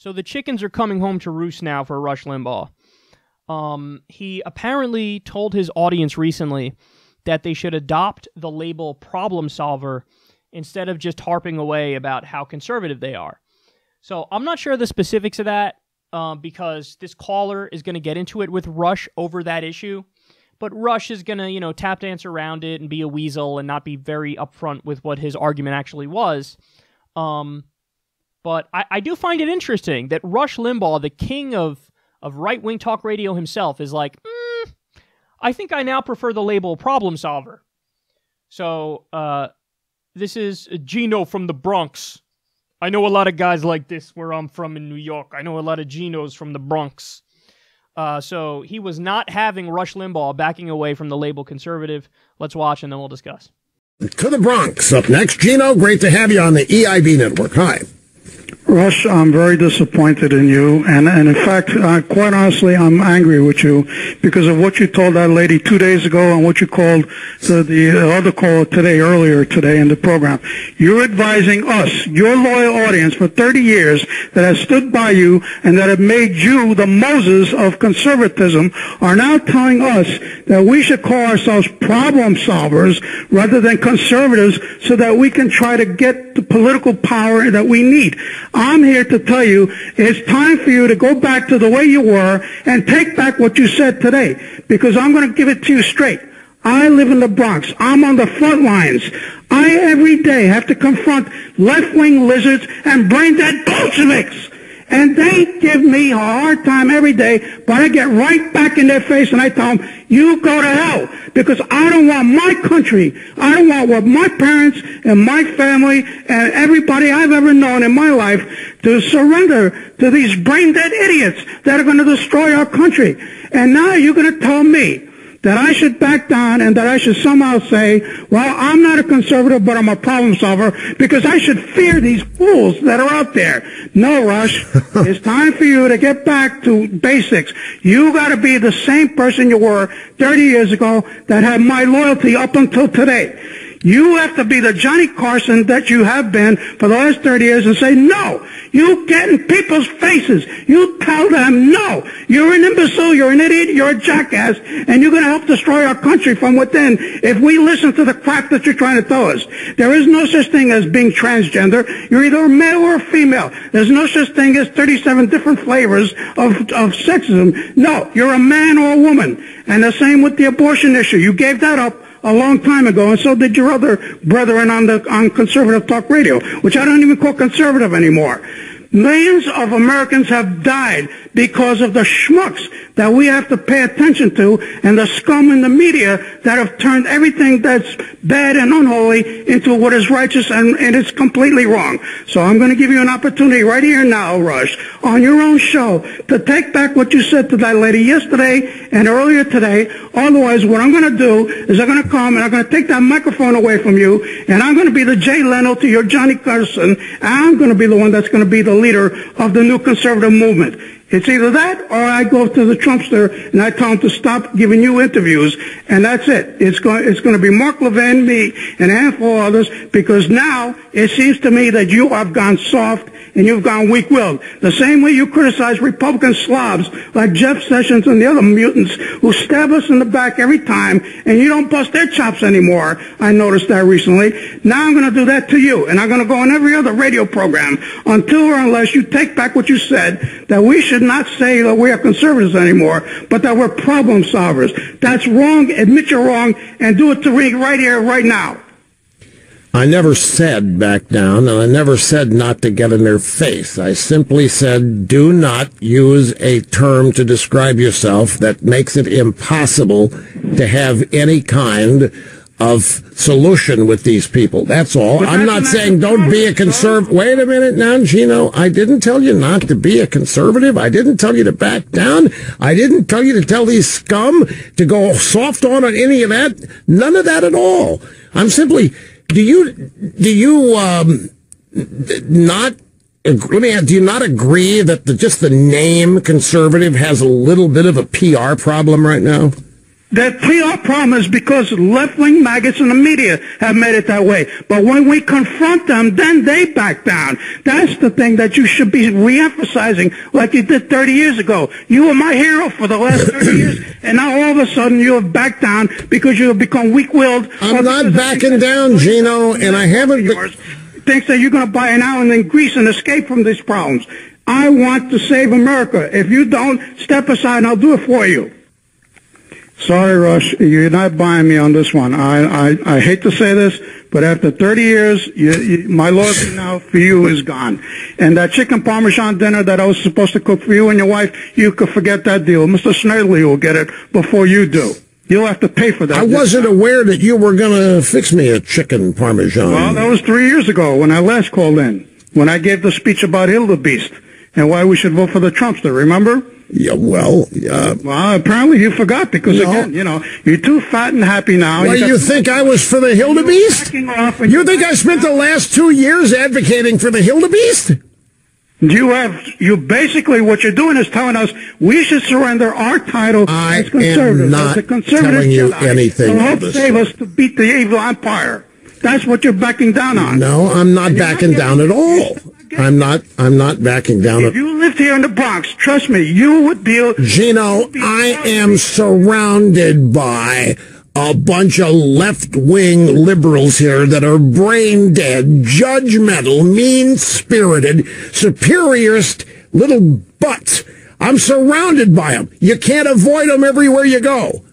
So the chickens are coming home to roost now for Rush Limbaugh. He apparently told his audience recently that they should adopt the label problem solver instead of just harping away about how conservative they are. So I'm not sure the specifics of that because this caller is going to get into it with Rush over that issue. But Rush is going to, tap dance around it and be a weasel and not be very upfront with what his argument actually was. But I do find it interesting that Rush Limbaugh, the king of right-wing talk radio himself, is like, I think I now prefer the label problem solver. So, this is Gino from the Bronx. I know a lot of guys like this where I'm from in New York. I know a lot of Ginos from the Bronx. So he was not having Rush Limbaugh backing away from the label conservative. Let's watch and then we'll discuss. To the Bronx. Up next, Gino, great to have you on the EIB network. Hi. Rush, I'm very disappointed in you, and in fact, quite honestly, I'm angry with you because of what you told that lady 2 days ago and what you called the other caller earlier today in the program. You're advising us, your loyal audience for 30 years that has stood by you and that have made you the Moses of conservatism, are now telling us that we should call ourselves problem solvers rather than conservatives so that we can try to get the political power that we need. I'm here to tell you it's time for you to go back to the way you were and take back what you said today, because I'm going to give it to you straight. I live in the Bronx. I'm on the front lines. I every day have to confront left-wing lizards and brain-dead Bolsheviks. And they give me a hard time every day, but I get right back in their face and I tell them, you go to hell, because I don't want my country, I don't want what my parents and my family and everybody I've ever known in my life to surrender to these brain-dead idiots that are going to destroy our country. And now you're going to tell me that I should back down and that I should somehow say, well, I'm not a conservative, but I'm a problem solver, because I should fear these fools that are out there. No, Rush, it's time for you to get back to basics. You got to be the same person you were 30 years ago that had my loyalty up until today. You have to be the Johnny Carson that you have been for the last 30 years and say, no. You get in people's faces. You tell them, no. You're an imbecile, you're an idiot, you're a jackass, and you're going to help destroy our country from within if we listen to the crap that you're trying to tell us. There is no such thing as being transgender. You're either a male or a female. There's no such thing as 37 different flavors of sexism. No, you're a man or a woman. And the same with the abortion issue. You gave that up a long time ago, and so did your other brethren on conservative talk radio, which I don't even call conservative anymore. Millions of Americans have died because of the schmucks that we have to pay attention to and the scum in the media that have turned everything that's bad and unholy into what is righteous, and it's completely wrong. So I'm going to give you an opportunity right here now, Rush, on your own show to take back what you said to that lady yesterday and earlier today. Otherwise, what I'm going to do is I'm going to come and I'm going to take that microphone away from you, and I'm going to be the Jay Leno to your Johnny Carson, and I'm going to be the one that's going to be the leader of the new conservative movement. It's either that or I go to the Trumpster and I tell him to stop giving you interviews, and that's it. It's going to be Mark Levin, me, and a handful of others, because now it seems to me that you have gone soft and you've gone weak-willed. The same way you criticize Republican slobs like Jeff Sessions and the other mutants who stab us in the back every time, and you don't bust their chops anymore. I noticed that recently. Now I'm going to do that to you, and I'm going to go on every other radio program until or unless you take back what you said, that we should not say that we are conservatives anymore, but that we're problem solvers. That's wrong. Admit you're wrong, and do it to me right here, right now. I never said back down, and I never said not to get in their face. I simply said do not use a term to describe yourself that makes it impossible to have any kind of solution with these people. That's all. I'm not saying don't be a conservative. Wait a minute now, Gino. I didn't tell you not to be a conservative. I didn't tell you to back down. I didn't tell you to tell these scum to go soft on any of that. None of that at all. I'm simply... Do you not agree that just the name conservative has a little bit of a PR problem right now? The PR problem is because left-wing maggots in the media have made it that way. But when we confront them, then they back down. That's the thing that you should be re-emphasizing like you did 30 years ago. You were my hero for the last 30 years, and now all of a sudden you have backed down because you have become weak-willed. I'm not backing down, Gino, and I haven't... Thinks that you're going to buy an island in Greece and escape from these problems. I want to save America. If you don't, step aside and I'll do it for you. Sorry, Rush, you're not buying me on this one. I hate to say this, but after 30 years, my loyalty now for you is gone. And that chicken parmesan dinner that I was supposed to cook for you and your wife, you could forget that deal. Mr. Snerdley will get it before you do. You'll have to pay for that. I wasn't aware that you were going to fix me a chicken parmesan. Well, that was 3 years ago when I last called in, when I gave the speech about Hildebeest and why we should vote for the Trumpster, remember? Yeah, well, apparently you forgot because, again, you're too fat and happy now. Well, you think I was for the Hildebeest? You think I spent the last 2 years advocating for the Hildebeest? You basically, what you're doing is telling us we should surrender our title as conservatives. I am not telling you anything. So help save us to beat the evil empire. That's what you're backing down on. No, I'm not backing down at all. I'm not backing down. If you lived here in the Bronx, trust me, you would be... Gino, I am surrounded by a bunch of left-wing liberals here that are brain-dead, judgmental, mean-spirited, superiorist little butts. I'm surrounded by them. You can't avoid them everywhere you go.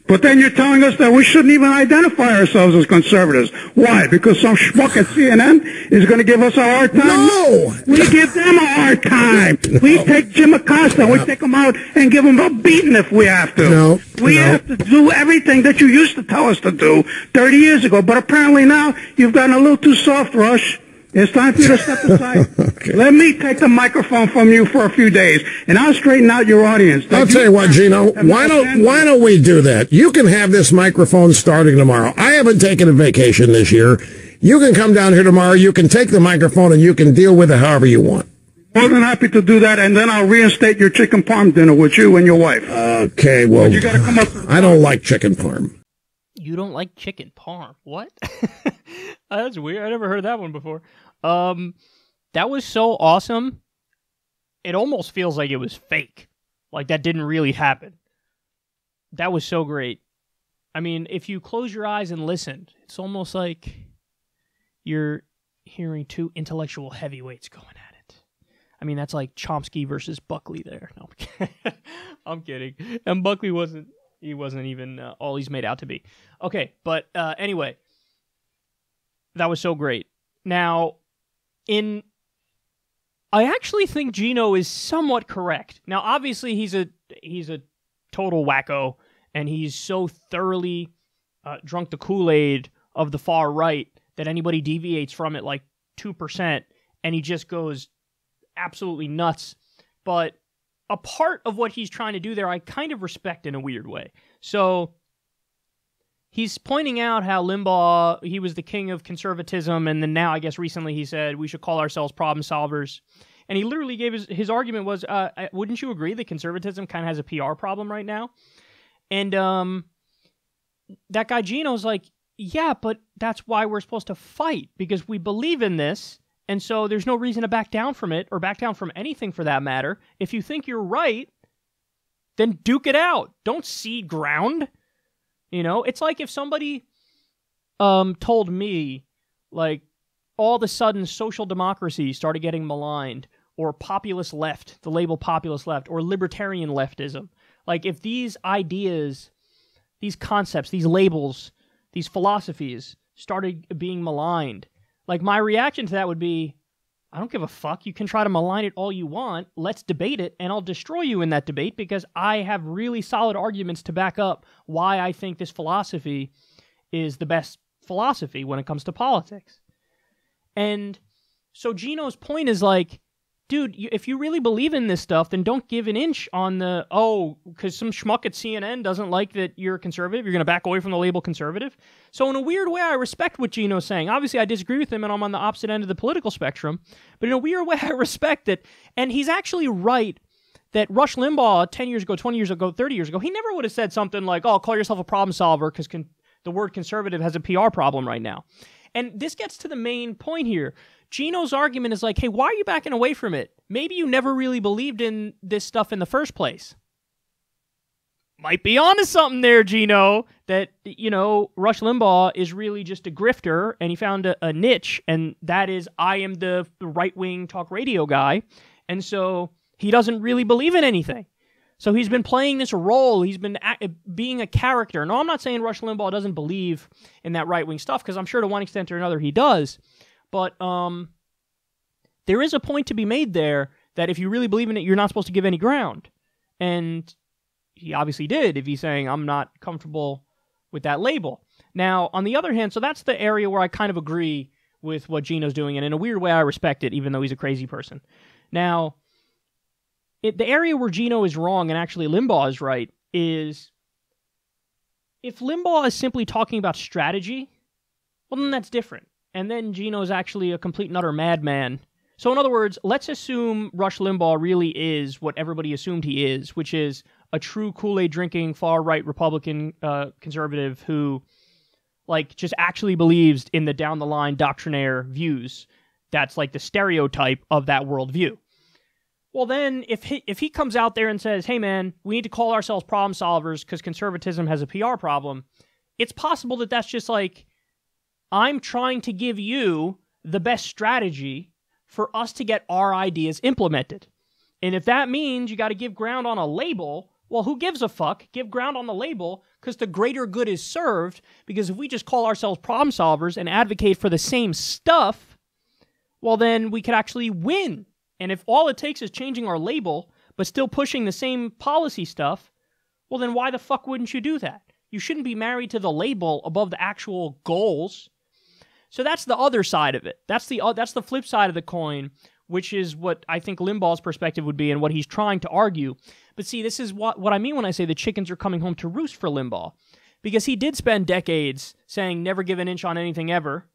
But then you're telling us that we shouldn't even identify ourselves as conservatives. Why? Because some schmuck at CNN is going to give us a hard time? No! We give them a hard time. No. We take Jim Acosta, we take him out and give him a beating if we have to. We have to do everything that you used to tell us to do 30 years ago. But apparently now you've gotten a little too soft, Rush. It's time for you to step aside. Okay. Let me take the microphone from you for a few days, and I'll straighten out your audience. I'll tell you what, Gino. Why don't we do that? You can have this microphone starting tomorrow. I haven't taken a vacation this year. You can come down here tomorrow. You can take the microphone, and you can deal with it however you want. More than happy to do that, and then I'll reinstate your chicken parm dinner with you and your wife. Okay, well, you gotta come up. I don't like chicken parm. You don't like chicken parm? What? That's weird. I never heard that one before. That was so awesome. It almost feels like it was fake. Like that didn't really happen. That was so great. I mean, if you close your eyes and listen, it's almost like you're hearing two intellectual heavyweights going at it. I mean, that's like Chomsky versus Buckley there. No, I'm kidding. And Buckley wasn't even all he's made out to be. Okay, but anyway, that was so great. Now, I actually think Gino is somewhat correct. Now, obviously, he's a total wacko, and he's so thoroughly drunk the Kool-Aid of the far right that anybody deviates from it like 2%, and he just goes absolutely nuts. But a part of what he's trying to do there, I kind of respect in a weird way. So he's pointing out how Limbaugh, he was the king of conservatism, and then now, I guess recently he said, we should call ourselves problem solvers. And he literally gave his argument was, wouldn't you agree that conservatism kind of has a PR problem right now? And that guy Gino's like, yeah, but that's why we're supposed to fight, because we believe in this, and so there's no reason to back down from it, or back down from anything for that matter. If you think you're right, then duke it out. Don't cede ground. You know, it's like if somebody told me, like, all of a sudden social democracy started getting maligned, or populist left, the label populist left, or libertarian leftism. Like, if these ideas, these concepts, these labels, these philosophies started being maligned, like, my reaction to that would be, I don't give a fuck. You can try to malign it all you want. Let's debate it, and I'll destroy you in that debate because I have really solid arguments to back up why I think this philosophy is the best philosophy when it comes to politics. And so Gino's point is like, dude, if you really believe in this stuff, then don't give an inch on the, because some schmuck at CNN doesn't like that you're a conservative, you're going to back away from the label conservative. So in a weird way, I respect what Gino's saying. Obviously, I disagree with him, and I'm on the opposite end of the political spectrum. But in a weird way, I respect it. And he's actually right that Rush Limbaugh 10 years ago, 20 years ago, 30 years ago, he never would have said something like, oh, call yourself a problem solver because the word conservative has a PR problem right now. And this gets to the main point here. Gino's argument is like, hey, why are you backing away from it? Maybe you never really believed in this stuff in the first place. Might be onto something there, Gino, that, Rush Limbaugh is really just a grifter, and he found a niche, and that is, I am the right-wing talk radio guy, and so he doesn't really believe in anything. So he's been playing this role, he's been being a character. No, I'm not saying Rush Limbaugh doesn't believe in that right-wing stuff, because I'm sure to one extent or another he does, but there is a point to be made there that if you really believe in it, you're not supposed to give any ground. And he obviously did if he's saying, I'm not comfortable with that label. Now, on the other hand, so that's the area where I kind of agree with what Gino's doing, and in a weird way I respect it, even though he's a crazy person. Now, the area where Gino is wrong and actually Limbaugh is right is if Limbaugh is simply talking about strategy, well, then that's different. And then Gino's actually a complete and utter madman. So in other words, let's assume Rush Limbaugh really is what everybody assumed he is, which is a true Kool-Aid drinking far-right Republican conservative who just actually believes in the down-the-line doctrinaire views. That's like the stereotype of that worldview. Well then, if he comes out there and says, hey man, we need to call ourselves problem solvers because conservatism has a PR problem, it's possible that that's just like, I'm trying to give you the best strategy for us to get our ideas implemented. And if that means you got to give ground on a label, well, who gives a fuck? Give ground on the label because the greater good is served, because if we just call ourselves problem solvers and advocate for the same stuff, well, then we could actually win. And if all it takes is changing our label, but still pushing the same policy stuff, well, then why the fuck wouldn't you do that? You shouldn't be married to the label above the actual goals. So that's the other side of it. That's the flip side of the coin, which is what I think Limbaugh's perspective would be and what he's trying to argue. But see, this is what I mean when I say the chickens are coming home to roost for Limbaugh. Because he did spend decades saying never give an inch on anything ever.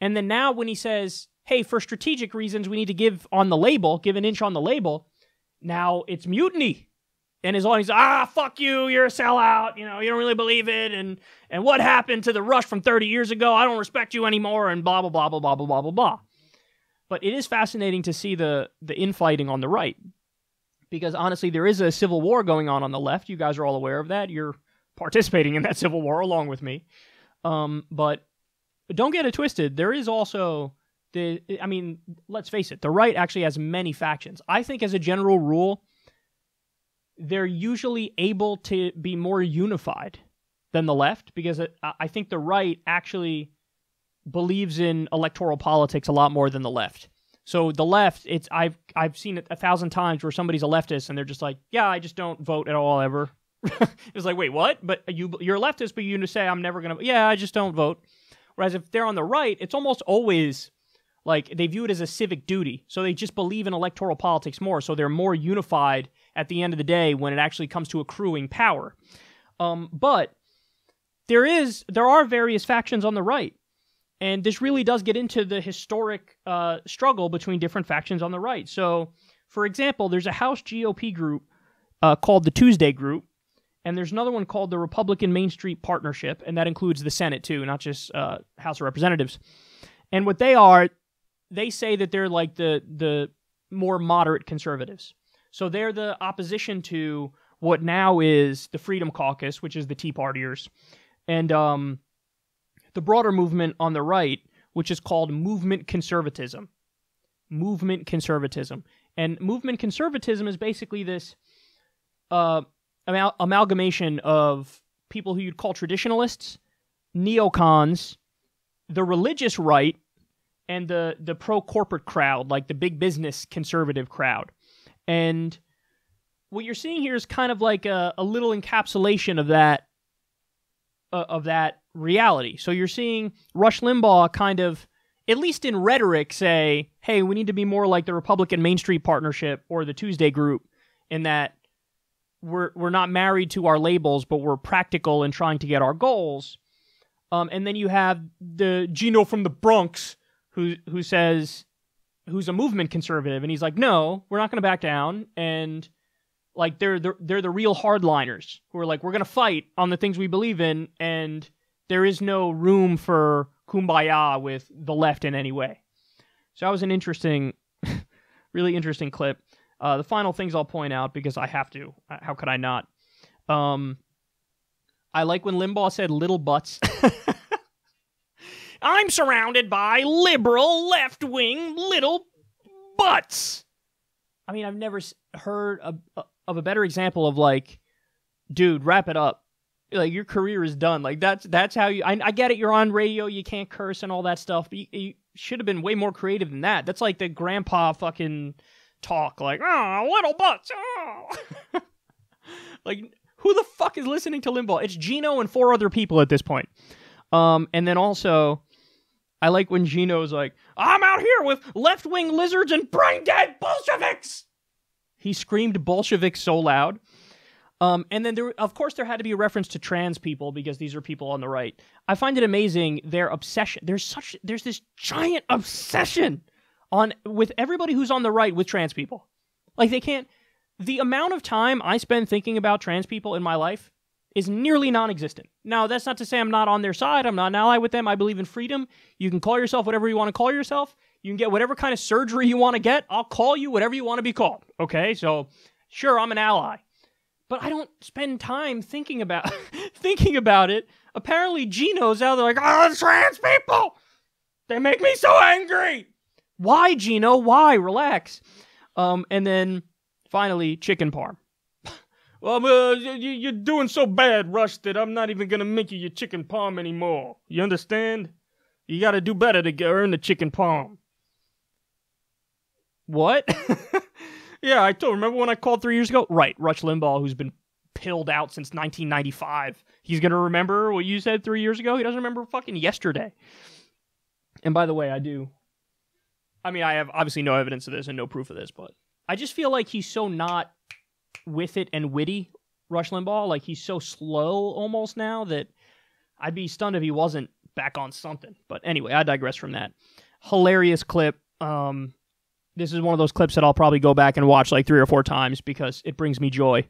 And then now when he says, hey, for strategic reasons, we need to give an inch on the label, now it's mutiny. And as long as, fuck you, you're a sellout, you don't really believe it, and what happened to the Rush from 30 years ago, I don't respect you anymore, and blah, blah, blah, blah, blah, blah, blah, blah, blah. But it is fascinating to see the infighting on the right, because honestly, there is a civil war going on the left. You guys are all aware of that. You're participating in that civil war along with me. But don't get it twisted. There is also, let's face it, the right actually has many factions. I think as a general rule, they're usually able to be more unified than the left, because I think the right actually believes in electoral politics a lot more than the left. So the left, I've seen it 1,000 times where somebody's a leftist and they're just like, yeah, I just don't vote at all ever. It's like, wait, what? But you're a leftist, but you just say I'm never gonna. Yeah, I just don't vote. Whereas if they're on the right, it's almost always like they view it as a civic duty. So they just believe in electoral politics more. So they're more unified at the end of the day when it actually comes to accruing power. But there are various factions on the right. And this really does get into the historic struggle between different factions on the right. So, for example, there's a House GOP group called the Tuesday Group, and there's another one called the Republican Main Street Partnership, and that includes the Senate too, not just House of Representatives. And what they say that they're like the more moderate conservatives. So they're the opposition to what now is the Freedom Caucus, which is the Tea Partiers, and the broader movement on the right, which is called movement conservatism. Movement conservatism. And movement conservatism is basically this amalgamation of people who you'd call traditionalists, neocons, the religious right, and the pro-corporate crowd, like the big business conservative crowd. And what you're seeing here is kind of like a little encapsulation of that reality. So you're seeing Rush Limbaugh kind of, at least in rhetoric, say, hey, we need to be more like the Republican Main Street Partnership or the Tuesday Group, in that we're not married to our labels, but we're practical in trying to get our goals. And then you have the Gino from the Bronx who says, who's a movement conservative, and he's like, no, we're not going to back down, and Like they're the real hardliners who are like, we're gonna fight on the things we believe in, and there is no room for kumbaya with the left in any way. So that was an interesting, really interesting clip. The final things I'll point out, because I have to. How could I not? I like when Limbaugh said little butts. I'm surrounded by liberal, left-wing little butts. I mean, I've never heard of a better example of like, dude, wrap it up. Like, your career is done. Like, that's how you... I get it, you're on radio, you can't curse and all that stuff, but you should have been way more creative than that. That's like the grandpa fucking talk. Like, oh, little butts. Oh. Like, who the fuck is listening to Limbaugh? It's Gino and 4 other people at this point. And then also, I like when Gino's like, I'm out here with left-wing lizards and brain-dead Bolsheviks! He screamed Bolsheviks so loud. And then, of course, there had to be a reference to trans people, because these are people on the right. I find it amazing, their obsession. There's this giant obsession with everybody who's on the right with trans people. Like, they can't... The amount of time I spend thinking about trans people in my life is nearly non-existent. Now, that's not to say I'm not on their side. I'm not an ally with them. I believe in freedom. You can call yourself whatever you want to call yourself. You can get whatever kind of surgery you want to get. I'll call you whatever you want to be called. Okay? So, sure, I'm an ally. But I don't spend time thinking about it. Apparently, Gino's out there like, oh, trans people! They make me so angry! Why, Gino? Why? Relax. And then, finally, chicken parm. Well, you're doing so bad, Rush, that I'm not even going to make you your chicken parm anymore. You understand? You got to do better to earn the chicken parm. What? Yeah, I told. Remember when I called 3 years ago? Right, Rush Limbaugh, who's been pilled out since 1995. He's going to remember what you said 3 years ago? He doesn't remember fucking yesterday. And by the way, I have obviously no evidence of this and no proof of this, but I just feel like he's so not with it and witty, Rush Limbaugh. Like, he's so slow almost now that I'd be stunned if he wasn't back on something. But anyway, I digress from that. Hilarious clip. This is one of those clips that I'll probably go back and watch like 3 or 4 times because it brings me joy.